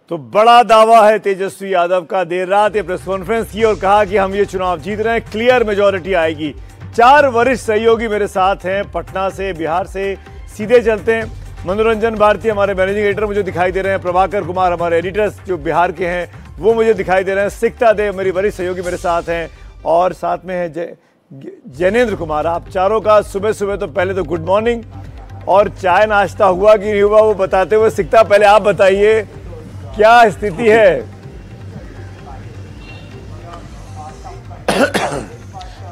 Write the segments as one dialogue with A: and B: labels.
A: तो बड़ा दावा है तेजस्वी यादव का। देर रात ये प्रेस कॉन्फ्रेंस की और कहा कि हम ये चुनाव जीत रहे हैं, क्लियर मेजॉरिटी आएगी। 4 वरिष्ठ सहयोगी मेरे साथ हैं, पटना से, बिहार से। सीधे चलते हैं, मनोरंजन भारती हमारे मैनेजिंग एडिटर मुझे दिखाई दे रहे हैं, प्रभाकर कुमार हमारे एडिटर्स जो बिहार के हैं वो मुझे दिखाई दे रहे हैं, सिकता देव मेरी वरिष्ठ सहयोगी मेरे साथ हैं, और साथ में है जैनेन्द्र कुमार। आप चारों का सुबह सुबह तो पहले तो गुड मॉर्निंग, और चाय नाश्ता हुआ कि नहीं हुआ वो बताते हुए सिकता पहले आप बताइए क्या स्थिति है।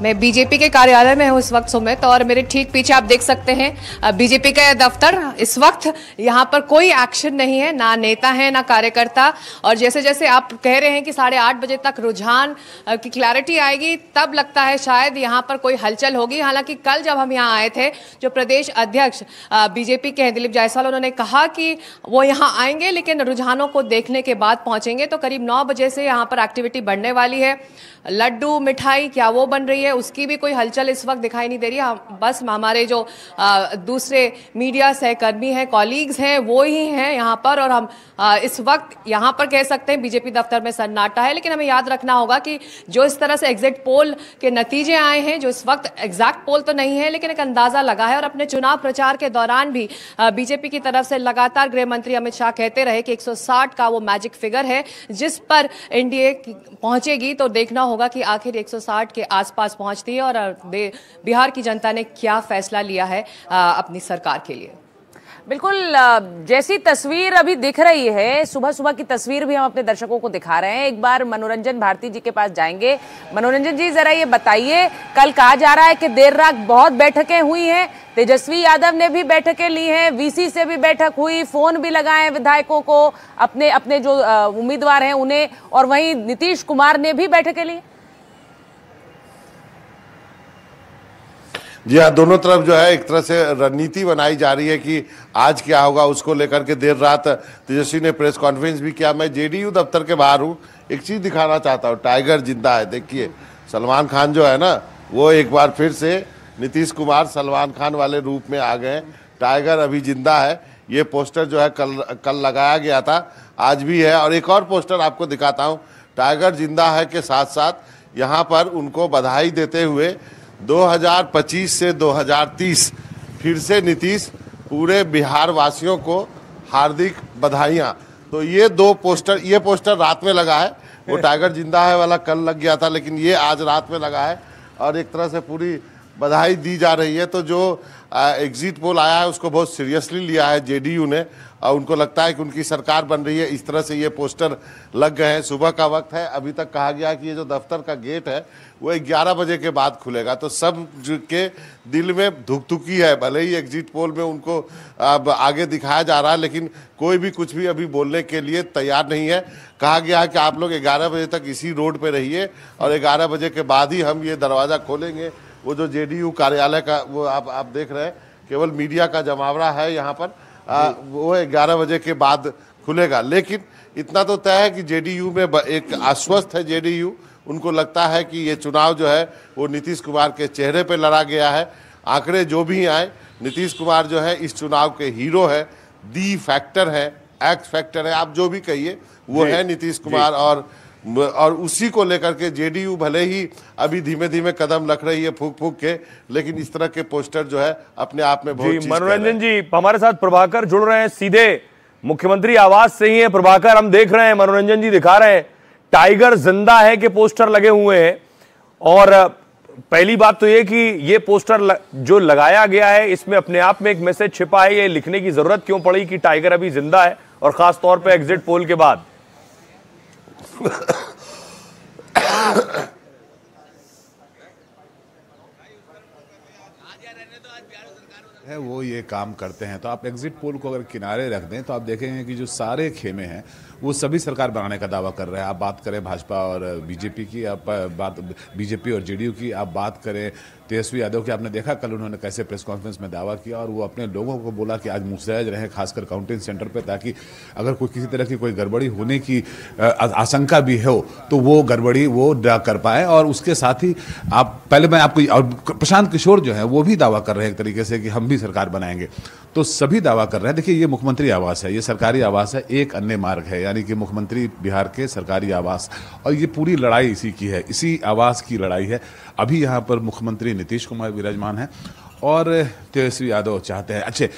B: मैं बीजेपी के कार्यालय में हूँ इस वक्त सुमित, और मेरे ठीक पीछे आप देख सकते हैं बीजेपी का दफ्तर। इस वक्त यहाँ पर कोई एक्शन नहीं है, ना नेता है ना कार्यकर्ता। और जैसे जैसे आप कह रहे हैं कि 8:30 बजे तक रुझान की क्लैरिटी आएगी, तब लगता है शायद यहाँ पर कोई हलचल होगी। हालांकि कल जब हम यहाँ आए थे, जो प्रदेश अध्यक्ष बीजेपी के हैं दिलीप जायसवाल, उन्होंने कहा कि वो यहाँ आएंगे लेकिन रुझानों को देखने के बाद पहुँचेंगे। तो करीब 9 बजे से यहाँ पर एक्टिविटी बढ़ने वाली है। लड्डू मिठाई क्या वो बन रही है, उसकी भी कोई हलचल इस वक्त दिखाई नहीं दे रही है। बस हमारे जो दूसरे मीडिया सहकर्मी हैं, कॉलीग्स हैं, वो ही हैं यहाँ पर। और हम इस वक्त यहाँ पर कह सकते हैं बीजेपी दफ्तर में सन्नाटा है। लेकिन हमें याद रखना होगा कि जो इस तरह से एग्जिट पोल के नतीजे आए हैं, जो इस वक्त एग्जैक्ट पोल तो नहीं है लेकिन एक अंदाजा लगा है। और अपने चुनाव प्रचार के दौरान भी बीजेपी की तरफ से लगातार गृह मंत्री अमित शाह कहते रहे कि 160 का वो मैजिक फिगर है जिस पर एनडीए पहुंचेगी। तो देखना होगा कि आखिर 160 के आसपास पहुंचती है और बिहार की जनता ने क्या फैसला लिया है अपनी सरकार के लिए।
C: बिल्कुल जैसी तस्वीर अभी दिख रही है, सुबह सुबह की तस्वीर भी हम अपने दर्शकों को दिखा रहे हैं। एक बार मनोरंजन भारती जी के पास जाएंगे। मनोरंजन जी, जरा ये बताइए, कल कहा जा रहा है कि देर रात बहुत बैठकें हुई हैं, तेजस्वी यादव ने भी बैठकें ली हैं, वीसी से भी बैठक हुई, फोन भी लगाए विधायकों को, अपने अपने जो उम्मीदवार हैं उन्हें, और वहीं नीतीश कुमार ने भी बैठकें ली।
D: जी हाँ, दोनों तरफ जो है एक तरह से रणनीति बनाई जा रही है कि आज क्या होगा उसको लेकर के। देर रात तेजस्वी ने प्रेस कॉन्फ्रेंस भी किया। मैं जेडीयू दफ्तर के बाहर हूँ, एक चीज़ दिखाना चाहता हूँ, टाइगर जिंदा है। देखिए सलमान खान जो है ना, वो एक बार फिर से नीतीश कुमार सलमान खान वाले रूप में आ गए। टाइगर अभी जिंदा है। ये पोस्टर जो है कल लगाया गया था, आज भी है। और एक और पोस्टर आपको दिखाता हूँ, टाइगर जिंदा है के साथ साथ यहाँ पर उनको बधाई देते हुए 2025 से 2030 फिर से नीतीश, पूरे बिहार वासियों को हार्दिक बधाइयाँ। तो ये 2 पोस्टर, ये पोस्टर रात में लगा है, वो टाइगर जिंदा है वाला कल लग गया था, लेकिन ये आज रात में लगा है और एक तरह से पूरी बधाई दी जा रही है। तो जो एग्जिट पोल आया है उसको बहुत सीरियसली लिया है जेडीयू ने, और उनको लगता है कि उनकी सरकार बन रही है। इस तरह से ये पोस्टर लग गए हैं। सुबह का वक्त है, अभी तक कहा गया कि ये जो दफ्तर का गेट है वो 11 बजे के बाद खुलेगा। तो सब के दिल में धुकधुकी है, भले ही एग्जिट पोल में उनको अब आगे दिखाया जा रहा है, लेकिन कोई भी कुछ भी अभी बोलने के लिए तैयार नहीं है। कहा गया है कि आप लोग 11 बजे तक इसी रोड पे रहिए और 11 बजे के बाद ही हम ये दरवाज़ा खोलेंगे। वो जो जेडीयू कार्यालय का वो आप देख रहे हैं, केवल मीडिया का जमावड़ा है यहाँ पर, वो 11 बजे के बाद खुलेगा। लेकिन इतना तो तय है कि जेडीयू में एक आश्वस्त है जेडीयू, उनको लगता है कि ये चुनाव जो है वो नीतीश कुमार के चेहरे पे लड़ा गया है। आंकड़े जो भी आए, नीतीश कुमार जो है इस चुनाव के हीरो है, दी फैक्टर है, एक्स फैक्टर है, आप जो भी कहिए वो है नीतीश कुमार। और उसी को लेकर के जेडीयू भले ही अभी धीमे धीमे कदम रख रही है फूक फूक के, लेकिन इस तरह के पोस्टर जो है अपने आप में बहुत चीज।
A: मनोरंजन जी, हमारे साथ प्रभाकर जुड़ रहे हैं सीधे मुख्यमंत्री आवास से ही है। प्रभाकर, हम देख रहे हैं, मनोरंजन जी दिखा रहे हैं, टाइगर जिंदा है के पोस्टर लगे हुए हैं। और पहली बात तो ये कि ये पोस्टर जो लगाया गया है इसमें अपने आप में एक मैसेज छिपा है। ये लिखने की जरूरत क्यों पड़ी कि टाइगर अभी जिंदा है, और खास तौर पे एग्जिट पोल के बाद?
E: है वो ये काम करते हैं। तो आप एग्जिट पोल को अगर किनारे रख दें तो आप देखेंगे कि जो सारे खेमे हैं वो सभी सरकार बनाने का दावा कर रहे हैं। आप बात करें भाजपा और बीजेपी की, आप बात बीजेपी और जेडीयू की, आप बात करें तेजस्वी यादव की। आपने देखा कल उन्होंने कैसे प्रेस कॉन्फ्रेंस में दावा किया, और वो अपने लोगों को बोला कि आज मुस्तैद रहें, खासकर काउंटिंग सेंटर पे, ताकि अगर कोई किसी तरह की कोई गड़बड़ी होने की आशंका भी हो तो वो गड़बड़ी वो ना कर पाए। और उसके साथ ही आप पहले मैं आपको, और प्रशांत किशोर जो है वो भी दावा कर रहे हैं एक तरीके से कि हम भी सरकार बनाएंगे। तो सभी दावा कर रहे हैं। देखिए ये मुख्यमंत्री आवास है, ये सरकारी आवास है, एक अन्य मार्ग है यानी कि मुख्यमंत्री बिहार के सरकारी आवास, और ये पूरी लड़ाई इसी की है, इसी आवास की लड़ाई है। अभी यहाँ पर मुख्यमंत्री नीतीश कुमार विराजमान हैं और तेजस्वी यादव चाहते हैं, अच्छे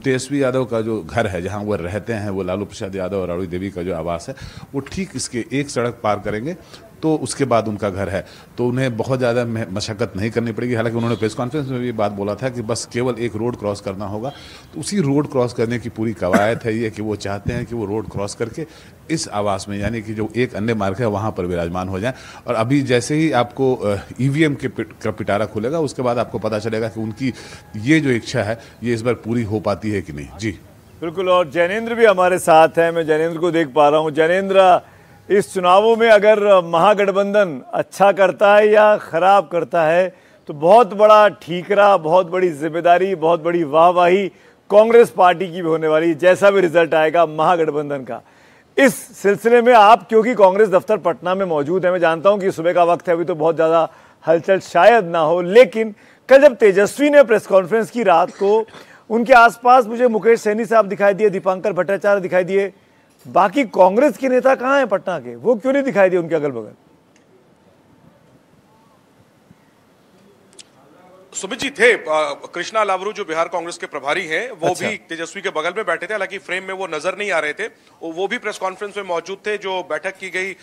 E: तेजस्वी यादव का जो घर है जहाँ वो रहते हैं, वो लालू प्रसाद यादव और राबड़ी देवी का जो आवास है, वो ठीक इसके एक सड़क पार करेंगे तो उसके बाद उनका घर है, तो उन्हें बहुत ज़्यादा मशक्क़त नहीं करनी पड़ेगी। हालांकि उन्होंने प्रेस कॉन्फ्रेंस में भी बात बोला था कि बस केवल एक रोड क्रॉस करना होगा, तो उसी रोड क्रॉस करने की पूरी कवायद है ये कि वो चाहते हैं कि वो रोड क्रॉस करके इस आवास में, यानी कि जो एक अन्य मार्ग है वहाँ पर विराजमान हो जाएं। और अभी जैसे ही आपको ईवीएम का पिटारा खुलेगा, उसके बाद आपको पता चलेगा कि उनकी ये जो इच्छा है ये इस बार पूरी हो पाती है कि नहीं। जी
A: बिल्कुल, और जैनेंद्र भी हमारे साथ हैं, मैं जैनेंद्र को देख पा रहा हूँ। जैनेंद्र, इस चुनावों में अगर महागठबंधन अच्छा करता है या खराब करता है तो बहुत बड़ा ठीकरा, बहुत बड़ी जिम्मेदारी, बहुत बड़ी वाहवाही कांग्रेस पार्टी की भी होने वाली, जैसा भी रिजल्ट आएगा महागठबंधन का। इस सिलसिले में आप, क्योंकि कांग्रेस दफ्तर पटना में मौजूद है, मैं जानता हूं कि सुबह का वक्त है, अभी तो बहुत ज़्यादा हलचल शायद ना हो, लेकिन कल जब तेजस्वी ने प्रेस कॉन्फ्रेंस की रात को, उनके आसपास मुझे मुकेश सैनी साहब दिखाई दिए, दीपांकर भट्टाचार्य दिखाई दिए, बाकी कांग्रेस के नेता कहां हैं पटना के? वो क्यों नहीं दिखाई दिए उनके अगल बगल?
F: सुमित जी थे, कृष्णा लावरू जो बिहार कांग्रेस के प्रभारी हैं वो भी तेजस्वी के बगल में बैठे थे, हालांकि फ्रेम में वो नजर नहीं आ रहे थे। वो भी प्रेस कॉन्फ्रेंस में मौजूद थे, जो बैठक की गई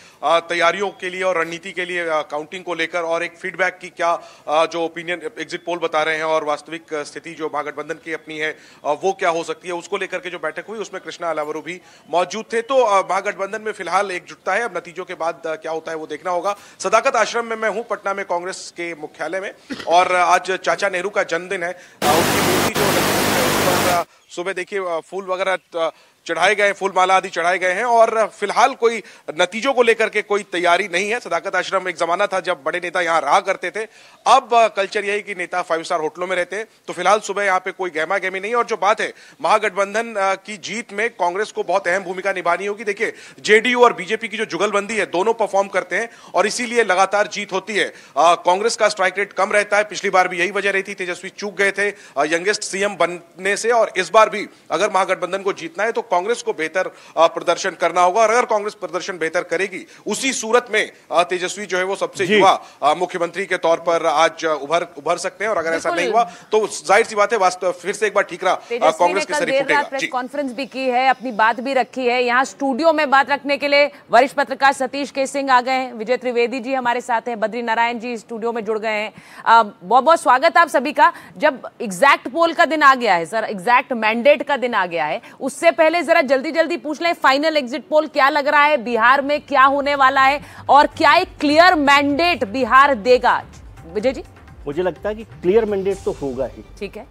F: तैयारियों के लिए और रणनीति के लिए, काउंटिंग को लेकर और एक फीडबैक की क्या जो ओपिनियन एग्जिट पोल बता रहे हैं और वास्तविक स्थिति जो महागठबंधन की अपनी है वो क्या हो सकती है, उसको लेकर के जो बैठक हुई उसमें कृष्णा लावरू भी मौजूद थे। तो महागठबंधन में फिलहाल एकजुटता है, अब नतीजों के बाद क्या होता है वो देखना होगा। सदाकत आश्रम में मैं हूं पटना में कांग्रेस के मुख्यालय में, और आज चाचा नेहरू का जन्मदिन है। उनकी मूर्ति जो पर सुबह देखिए फूल वगैरह चढ़ाए गए, फूल माला आदि चढ़ाए गए हैं, और फिलहाल कोई नतीजों को लेकर के कोई तैयारी नहीं है। सदाकत आश्रम एक जमाना था जब बड़े नेता यहां रहा करते थे, अब कल्चर यही कि नेता 5 स्टार होटलों में रहते हैं, तो फिलहाल सुबह यहां पे कोई गहमा गहमी नहीं। और जो बात है महागठबंधन की जीत में कांग्रेस को बहुत अहम भूमिका निभानी होगी। देखिए जेडीयू और बीजेपी की जो जुगलबंदी है, दोनों परफॉर्म करते हैं और इसीलिए लगातार जीत होती है। कांग्रेस का स्ट्राइक रेट कम रहता है, पिछली बार भी यही वजह रही थी, तेजस्वी चूक गए थे यंगेस्ट सीएम बनने से, और इस बार भी अगर महागठबंधन को जीतना है तो कांग्रेस को बेहतर प्रदर्शन करना होगा। और अगर कांग्रेस प्रदर्शन बेहतर करेगी, उसी सूरत में तेजस्वी जो है वो सबसे युवा मुख्यमंत्री के तौर पर आज उभर सकते हैं। और अगर ऐसा नहीं हुआ तो जाहिर सी बात है वास्तव फिर से एक बार ठीकरा कांग्रेस के सर फूटेगा।
C: प्रेस कॉन्फ्रेंस भी की है, अपनी बात भी रखी है। यहाँ स्टूडियो में बात रखने के लिए वरिष्ठ पत्रकार सतीश के सिंह आ गए हैं, विजय त्रिवेदी जी हमारे साथ हैं, बद्री नारायण जी स्टूडियो में जुड़ गए हैं। बहुत बहुत स्वागत आप सभी का। जब एग्जैक्ट पोल का दिन आ गया है सर, एग्जैक्ट मैंडेट का दिन आ गया है, उससे पहले जरा जल्दी जल्दी पूछ लें, फाइनल एग्जिट पोल क्या लग रहा है, बिहार में क्या होने वाला है और क्या एक क्लियर मैंडेट बिहार देगा? विजय जी,
G: मुझे लगता है कि क्लियर मैंडेट तो होगा ही।
C: ठीक है,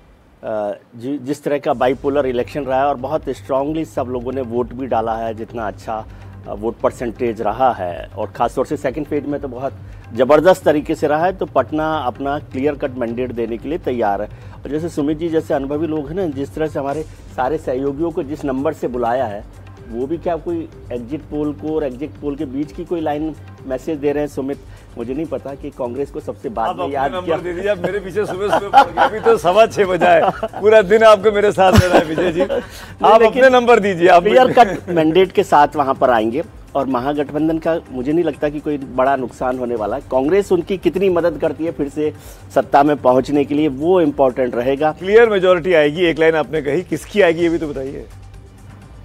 G: जिस तरह का बाइपोलर इलेक्शन रहा है और बहुत स्ट्रांगली सब लोगों ने वोट भी डाला है, जितना अच्छा वोट परसेंटेज रहा है, और खासतौर से सेकंड फेज में तो बहुत ज़बरदस्त तरीके से रहा है, तो पटना अपना क्लियर कट मैंडेट देने के लिए तैयार है। और जैसे सुमित जी जैसे अनुभवी लोग हैं ना, जिस तरह से हमारे सारे सहयोगियों को जिस नंबर से बुलाया है, वो भी क्या कोई एग्जिट पोल को और एग्जिट पोल के बीच की कोई लाइन मैसेज दे रहे हैं सुमित? मुझे नहीं पता कि कांग्रेस को सबसे बाद में याद किया।
A: दे दीजिए, मेरे पीछे सुबह अभी तो 6:15 बजा है, पूरा दिन आपको मेरे साथ रहना है विजय जी। आप अपने नंबर दीजिए, आप
G: क्लियर कट मैंडेट के साथ वहां पर आएंगे। और महागठबंधन का मुझे नहीं लगता कि कोई बड़ा नुकसान होने वाला है। कांग्रेस उनकी कितनी मदद करती है फिर से सत्ता में पहुंचने के लिए, वो इम्पोर्टेंट रहेगा।
A: क्लियर मेजोरिटी आएगी, एक लाइन आपने कही, किसकी आएगी ये भी तो बताइए,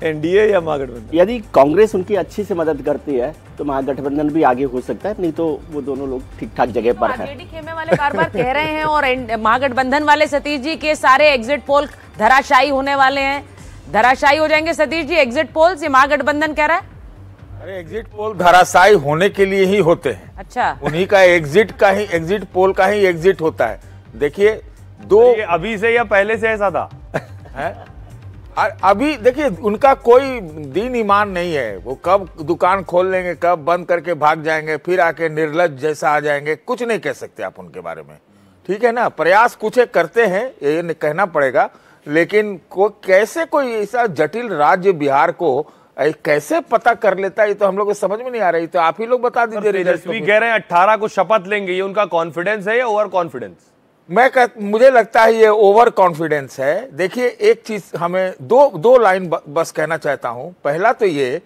A: एनडीए या महागठबंधन?
G: यदि कांग्रेस उनकी अच्छी से मदद करती है तो महागठबंधन भी आगे हो सकता है, नहीं तो वो दोनों लोग ठीक ठाक जगह पर हैं।
C: आरजेडी खेमे वाले बार-बार कह रहे हैं, और महागठबंधन वाले सतीश जी के सारे एग्जिट पोल धराशायी होने वाले हैं। धराशायी हो जाएंगे सतीश जी एग्जिट पोल से, महागठबंधन कह रहा है।
H: अरे एग्जिट पोल धराशायी होने के लिए ही होते हैं।
C: अच्छा,
H: उन्हीं का एग्जिट पोल का ही एग्जिट होता है। देखिए दो,
A: अभी से या पहले से ऐसा था
H: है? अभी देखिए उनका कोई दीन ईमान नहीं है, वो कब दुकान खोल लेंगे, कब बंद करके भाग जाएंगे, फिर आके निर्लज जैसा आ जाएंगे, कुछ नहीं कह सकते आप उनके बारे में, ठीक है ना। प्रयास कुछ करते हैं ये कहना पड़ेगा, लेकिन कैसे कोई ऐसा जटिल राज्य बिहार को कैसे पता कर लेता है, ये तो हम लोग को समझ में नहीं आ रही। तो आप ही लोग बता दीजिए।
A: तेजस्वी कह रहे हैं 18 को शपथ लेंगे, ये उनका कॉन्फिडेंस है या ओवर कॉन्फिडेंस?
H: मुझे लगता है ये ओवर कॉन्फिडेंस है। देखिए एक चीज हमें दो लाइन बस कहना चाहता हूं। पहला तो ये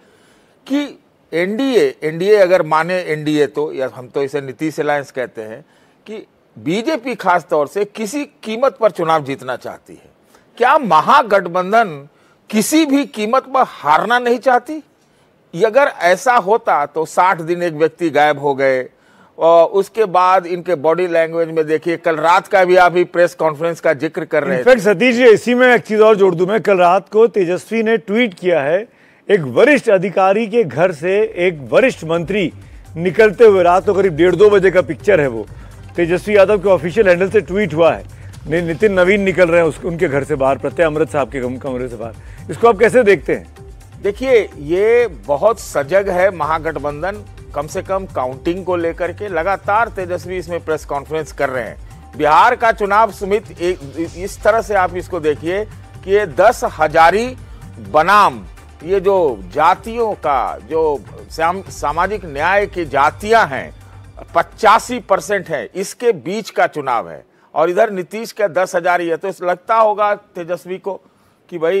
H: कि एनडीए अगर माने एनडीए तो, या हम तो इसे नीतीश अलायंस कहते हैं, कि बीजेपी खास तौर से किसी कीमत पर चुनाव जीतना चाहती है। क्या महागठबंधन किसी भी कीमत पर हारना नहीं चाहती? अगर ऐसा होता तो 60 दिन एक व्यक्ति गायब हो गए, और उसके बाद इनके बॉडी लैंग्वेज में देखिए, कल रात का भी आप प्रेस कॉन्फ्रेंस का जिक्र कर रहे
A: हैं। सतीश जी, इसी में एक चीज और जोड़ दूं मैं, कल रात को तेजस्वी ने ट्वीट किया है, एक वरिष्ठ अधिकारी के घर से एक वरिष्ठ मंत्री निकलते हुए, रात को करीब 1:30-2 बजे का पिक्चर है, वो तेजस्वी यादव के ऑफिशियल हैंडल से ट्वीट हुआ है। नितिन नवीन निकल रहे हैं उनके घर से बाहर, प्रत्यय अमृत साहब के कमरे से बाहर। इसको आप कैसे देखते हैं?
H: देखिए, ये बहुत सजग है महागठबंधन, कम से कम काउंटिंग को लेकर के लगातार तेजस्वी इसमें प्रेस कॉन्फ्रेंस कर रहे हैं। बिहार का चुनाव सुमित इस तरह से आप इसको देखिए कि ये 10,000 बनाम ये जो जातियों का, जो सामाजिक न्याय की जातियां हैं 85% है, इसके बीच का चुनाव है। और इधर नीतीश का 10,000 ही है। तो लगता होगा तेजस्वी को कि भाई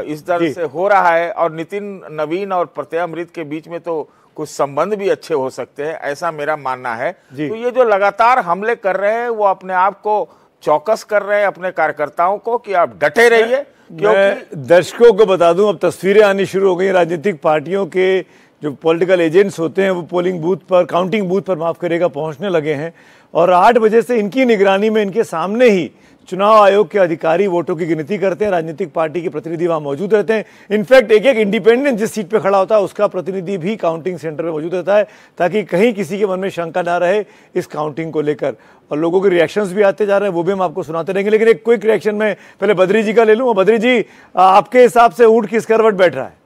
H: इस तरह से हो रहा है, और नितिन नवीन और प्रत्यय अमृत के बीच में तो कुछ संबंध भी अच्छे हो सकते हैं, ऐसा मेरा मानना है। तो ये जो लगातार हमले कर रहे हैं, वो अपने आप को चौकस कर रहे हैं, अपने कार्यकर्ताओं को, कि आप डटे रहिए।
A: क्योंकि दर्शकों को बता दूं, अब तस्वीरें आनी शुरू हो गई। राजनीतिक पार्टियों के जो पॉलिटिकल एजेंट्स होते हैं वो पोलिंग बूथ पर, काउंटिंग बूथ पर माफ करिएगा, पहुंचने लगे हैं। और 8 बजे से इनकी निगरानी में, इनके सामने ही चुनाव आयोग के अधिकारी वोटों की गिनती करते हैं। राजनीतिक पार्टी के प्रतिनिधि वहां मौजूद रहते हैं। इनफैक्ट एक इंडिपेंडेंट जिस सीट पे खड़ा होता है उसका प्रतिनिधि भी काउंटिंग सेंटर में मौजूद रहता है, ताकि कहीं किसी के मन में शंका ना रहे इस काउंटिंग को लेकर। और लोगों के रिएक्शंस भी आते जा रहे हैं, वो भी हम आपको सुनाते रहेंगे। लेकिन एक क्विक रिएक्शन में पहले बद्री जी का ले लूँ। बद्री जी, आपके हिसाब से ऊंट किस करवट बैठ रहा है?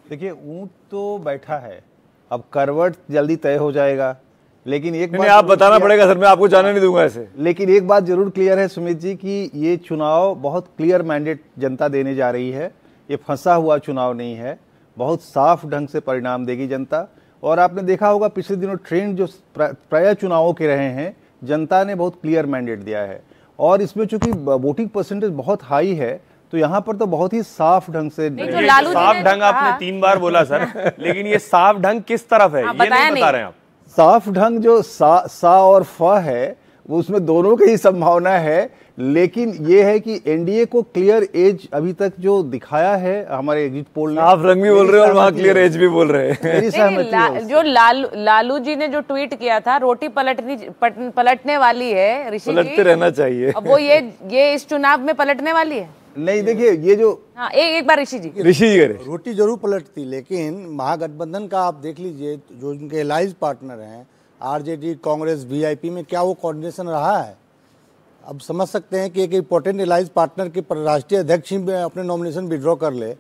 I: देखिए, ऊंट तो बैठा है, अब करवट जल्दी तय हो जाएगा। लेकिन एक बात
A: आप बताना पड़ेगा सर, मैं आपको जाने नहीं दूंगा ऐसे।
I: लेकिन एक बात जरूर क्लियर है सुमित जी, कि ये चुनाव बहुत क्लियर मैंडेट जनता देने जा रही है। ये फंसा हुआ चुनाव नहीं है, बहुत साफ ढंग से परिणाम देगी जनता। और आपने देखा होगा पिछले दिनों ट्रेंड जो प्राय चुनावों के रहे हैं, जनता ने बहुत क्लियर मैंडेट दिया है। और इसमें चूंकि वोटिंग परसेंटेज बहुत हाई है, तो यहाँ पर तो बहुत ही साफ ढंग से,
J: साफ ढंग आपने 3 बार बोला सर, लेकिन ये साफ ढंग किस तरफ है ये नहीं बता रहे हैं आप।
I: साफ ढंग जो सा और फ है, वो उसमें दोनों की ही संभावना है। लेकिन ये है कि एनडीए को क्लियर एज अभी तक जो दिखाया है हमारे एग्जिट पोल में,
A: साफ रंग भी बोल रहे हैं और वहाँ क्लियर एज भी बोल रहे हैं।
C: जो लालू जी ने जो ट्वीट किया था, रोटी पलटने वाली है ऋषि जी,
A: पलटते रहना चाहिए।
C: अब वो ये इस चुनाव में पलटने वाली है?
I: नहीं, देखिए ये जो
C: एक बार ऋषि जी
A: करे,
K: रोटी जरूर पलटती, लेकिन महागठबंधन का आप देख लीजिए, जो उनके एलाइज पार्टनर हैं आरजेडी, कांग्रेस, वीआईपी में क्या वो कोऑर्डिनेशन रहा है? अब समझ सकते हैं कि एक इंपॉर्टेंट एलाइज पार्टनर के राष्ट्रीय अध्यक्ष ही अपने नॉमिनेशन विड्रॉ कर ले,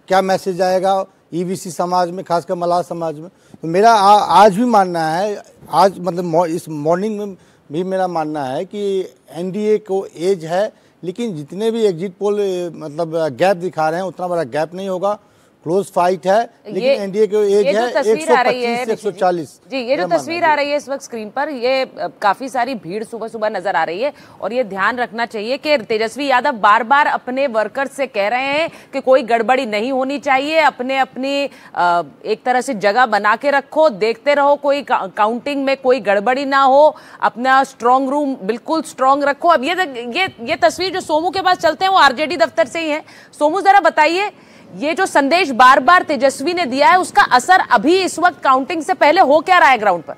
K: क्या मैसेज आएगा ईवीसी समाज में, खासकर मलाह समाज में। तो मेरा आज भी मानना है, आज मतलब इस मॉर्निंग में भी मेरा मानना है कि एनडीए को एज है, लेकिन जितने भी एग्जिट पोल मतलब गैप दिखा रहे हैं उतना बड़ा गैप नहीं होगा। क्लोज फाइट है, लेकिन एनडीए की एज है 125 से 140।
C: जी, ये जो तस्वीर आ रही है इस वक्त स्क्रीन पर, ये काफी सारी भीड़ सुबह सुबह नजर आ रही है। और ये ध्यान रखना चाहिए कि तेजस्वी यादव बार बार अपने वर्कर्स से कह रहे हैं कि कोई गड़बड़ी नहीं होनी चाहिए, अपने अपनी एक तरह से जगह बना के रखो, देखते रहो कोई काउंटिंग में कोई गड़बड़ी ना हो, अपना स्ट्रांग रूम बिल्कुल स्ट्रांग रखो। अब ये तस्वीर जो सोमू के पास चलते हैं वो आरजेडी दफ्तर से ही है। सोमू, जरा बताइए, ये जो संदेश बार बार तेजस्वी ने दिया है, उसका असर अभी इस वक्त काउंटिंग से पहले हो क्या रहा है ग्राउंड पर?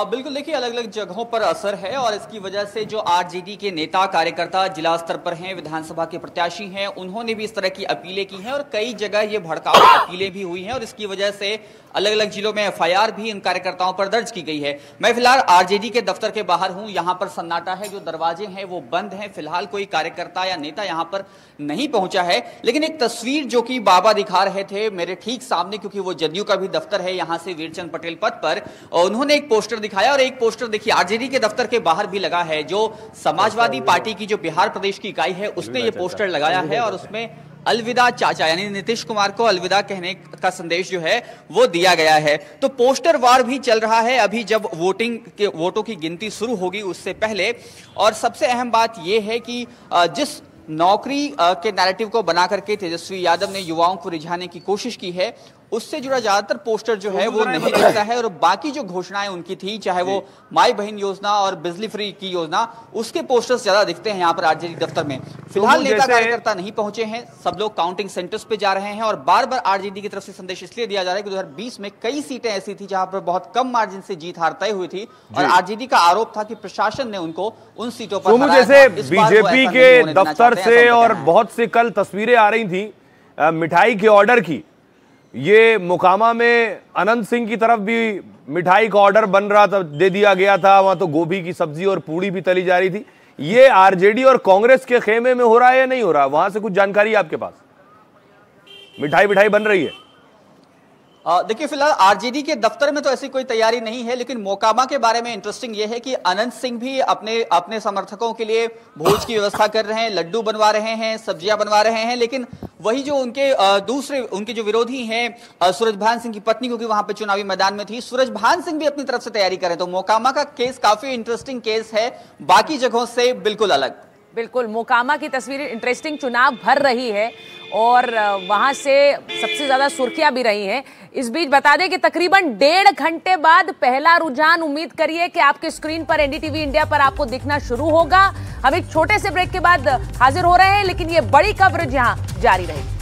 J: बिल्कुल, देखिए अलग अलग जगहों पर असर है, और इसकी वजह से जो आरजेडी के नेता कार्यकर्ता जिला स्तर पर हैं, विधानसभा के प्रत्याशी हैं, उन्होंने भी इस तरह की अपीलें की हैं, और कई जगह ये भड़काऊ अपीलें भी हुई हैं, और इसकी वजह से अलग अलग जिलों में एफआईआर भी इन कार्यकर्ताओं पर दर्ज की गई है। मैं फिलहाल आरजेडी के दफ्तर के बाहर हूं, यहां पर सन्नाटा है, जो दरवाजे हैं वो बंद हैं, फिलहाल कोई कार्यकर्ता या नेता यहां पर नहीं पहुंचा है। लेकिन एक तस्वीर जो कि बाबा दिखा रहे थे मेरे ठीक सामने, क्योंकि वो जदयू का भी दफ्तर है यहां से वीरचंद पटेल पथ पर, और उन्होंने एक पोस्टर दिखाया, और एक पोस्टर देखिए आरजेडी के दफ्तर के बाहर भी लगा है, जो समाजवादी पार्टी की जो बिहार प्रदेश की इकाई है उसने ये पोस्टर लगाया है, और उसमें अलविदा चाचा यानी नीतीश कुमार को अलविदा कहने का संदेश जो है वो दिया गया है। तो पोस्टर वार भी चल रहा है अभी, जब वोटों की गिनती शुरू होगी उससे पहले। और सबसे अहम बात यह है कि जिस नौकरी के नैरेटिव को बना करके तेजस्वी यादव ने युवाओं को रिझाने की कोशिश की है, उससे जुड़ा ज्यादातर पोस्टर जो है वो नहीं दिखता है। और बाकी जो घोषणाएं उनकी थी, चाहे वो माई बहन योजना और बिजली फ्री की योजना, उसके पोस्टर्स ज्यादा दिखते हैं यहाँ पर आरजेडी दफ्तर में। फिलहाल नेता कार्यकर्ता नहीं पहुंचे हैं, सब लोग काउंटिंग सेंटर्स पे जा रहे हैं और बार बार आरजेडी की तरफ से संदेश इसलिए दिया जा रहा है कि 2020 में कई सीटें ऐसी थी जहां पर बहुत कम मार्जिन से जीत हार तय हुई थी और आरजेडी का आरोप था कि प्रशासन ने उनको उन सीटों पर हराया।
L: जैसे बीजेपी के दफ्तर से और बहुत से कल तस्वीरें आ रही थी मिठाई के ऑर्डर की, ये मोकामा में अनंत सिंह की तरफ भी मिठाई का ऑर्डर बन रहा था, दे दिया गया था, वहां तो गोभी की सब्जी और पूड़ी भी तली जा रही थी। ये आरजेडी और कांग्रेस के खेमे में हो रहा है या नहीं हो रहा? वहां से कुछ जानकारी आपके पास? मिठाई बन रही है?
J: देखिए, फिलहाल आरजेडी के दफ्तर में तो ऐसी कोई तैयारी नहीं है, लेकिन मोकामा के बारे में इंटरेस्टिंग यह है कि अनंत सिंह भी अपने समर्थकों के लिए भोज की व्यवस्था कर रहे हैं, लड्डू बनवा रहे हैं, सब्जियां बनवा रहे हैं। लेकिन वही जो उनके जो विरोधी हैं सूरजभान सिंह की पत्नी, क्योंकि वहां पे चुनावी मैदान में थी, सूरजभान सिंह भी अपनी तरफ से तैयारी कर रहे हैं। तो मोकामा का केस काफी इंटरेस्टिंग केस है, बाकी जगहों से बिल्कुल अलग।
C: बिल्कुल, मोकामा की तस्वीरें इंटरेस्टिंग चुनाव भर रही है और वहां से सबसे ज्यादा सुर्खियां भी रही हैं। इस बीच बता दें कि तकरीबन 1.5 घंटे बाद पहला रुझान, उम्मीद करिए कि आपके स्क्रीन पर एनडीटीवी इंडिया पर आपको दिखना शुरू होगा। हम एक छोटे से ब्रेक के बाद हाजिर हो रहे हैं, लेकिन ये बड़ी कवरेज यहां जारी रहेगी।